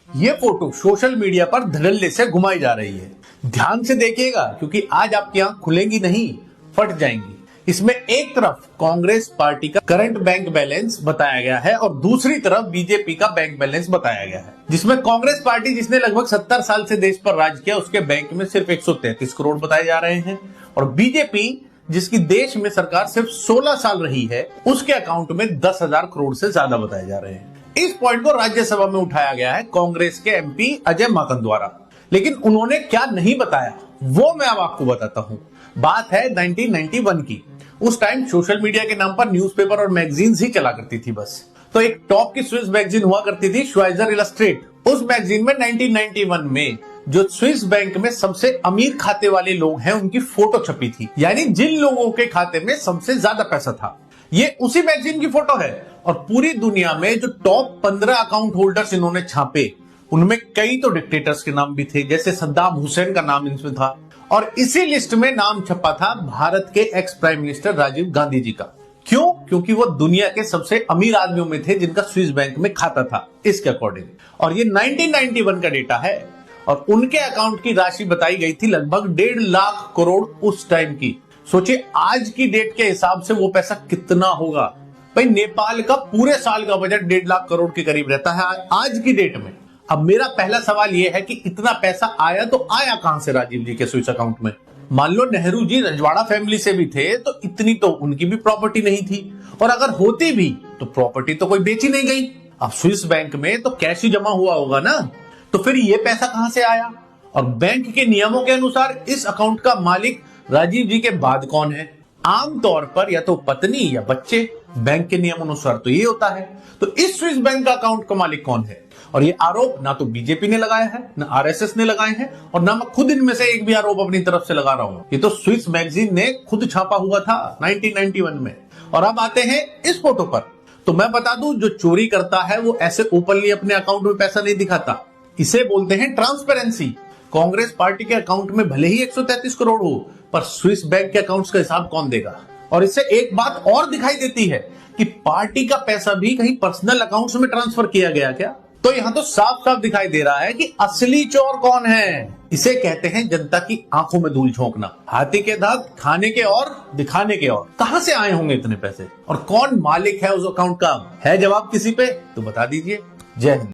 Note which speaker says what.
Speaker 1: ये photo social media पर धड़ल्ले से घुमाई जा रही है। ध्यान से देखिएगा क्योंकि आज आपकी आंख खुलेंगी नहीं, फट जाएंगी। इसमें एक तरफ कांग्रेस पार्टी का करंट बैंक बैलेंस बताया गया है और दूसरी तरफ बीजेपी का बैंक बैलेंस बताया गया है, जिसमें कांग्रेस पार्टी जिसने लगभग 70 साल से देश पर राज किया उसके बैंक में सिर्फ 133 करोड़ बताए जा रहे हैं और बीजेपी जिसकी देश में सरकार सिर्फ 16 साल रही है उसके अकाउंट में 10,000 करोड़ से ज्यादा बताए जा रहे हैं। इस पॉइंट को राज्यसभा में उठाया गया है कांग्रेस के एमपी अजय माकन द्वारा, लेकिन उन्होंने क्या नहीं बताया वो मैं अब आपको बताता हूं। बात है 1991 की। उस टाइम सोशल मीडिया के नाम पर न्यूज़पेपर और मैगजीन्स ही चला करती थी बस। तो एक टॉप की स्विस मैगजीन हुआ करती थी श्वाइजर इलस्ट्रेट। उस मैगजीन में 1991 में जो स्विस बैंक में सबसे अमीर खाते वाले लोग हैं उनकी फोटो छपी थी, यानी जिन लोगों के खाते में सबसे ज्यादा पैसा था। ये उसी मैगजीन की फोटो है और पूरी दुनिया में जो टॉप 15 अकाउंट होल्डर्स इन्होंने छापे उनमें कई तो डिक्टेटर्स के नाम भी थे, जैसे सद्दाम हुसैन का नाम इनमें था और इसी लिस्ट में नाम छपा था भारत के ex prime minister Rajiv Gandhi ji का। क्यों? क्योंकि वो दुनिया के सबसे अमीर आदमियों में थे जिनका स्विस बैंक में खाता था इसके अकॉर्डिंग। और ये 1991 का डेटा है और उनके अकाउंट की राशि बताई गई थी लगभग 1.5 लाख करोड़ उस टाइम की। सोचिए आज की डेट के हिसाब से वो पैसा कितना होगा। भाई नेपाल का पूरे साल का बजट 1.5 लाख करोड़ के करीब रहता है आज की डेट में। अब मेरा पहला सवाल यह है कि इतना पैसा आया तो आया कहां से राजीव जी के स्विस अकाउंट में? मान लो नेहरू जी रजवाड़ा फैमिली से भी थे तो इतनी तो उनकी भी प्रॉपर्टी नहीं थी, और अगर होती भी तो प्रॉपर्टी तो कोई बेची नहीं गई। अब स्विस बैंक में तो कैश ही जमा हुआ होगा ना, तो फिर ये पैसा कहां से आया? और बैंक के नियमों के अनुसार इस अकाउंट का मालिक राजीव जी के बाद कौन है? आमतौर पर या तो पत्नी या बच्चे। बैंक के नियम अनुसार तो ये होता है। तो इस स्विस बैंक का अकाउंट का मालिक कौन है? और ये आरोप ना तो बीजेपी ने लगाया है, ना आरएसएस ने लगाए हैं और ना मैं खुद इनमें से एक भी आरोप अपनी तरफ से लगा रहा हूं। ये तो स्विस मैगजीन ने खुद छापा हुआ था 1991 में। और अब आते हैं इस फोटो पर। तो मैं बता दूं, जो चोरी करता है वो ऐसे ओपनली अपने अकाउंट में पैसा नहीं दिखाता। इसे बोलते हैं ट्रांसपेरेंसी। कांग्रेस पार्टी के अकाउंट में भले ही 133 करोड़ हो, पर स्विस बैंक के अकाउंट्स का हिसाब कौन देगा? और इससे एक बात और दिखाई देती है कि पार्टी का पैसा भी कहीं पर्सनल अकाउंट्स में ट्रांसफर किया गया क्या? तो यहां तो साफ साफ दिखाई दे रहा है कि असली चोर कौन है। इसे कहते हैं जनता की आंखों में धूल झोंकना। हाथी के दांत खाने के और दिखाने के और। कहां से आए होंगे इतने पैसे और कौन मालिक है उस अकाउंट का? है जवाब किसी पे तो बता दीजिए। जय हिंद।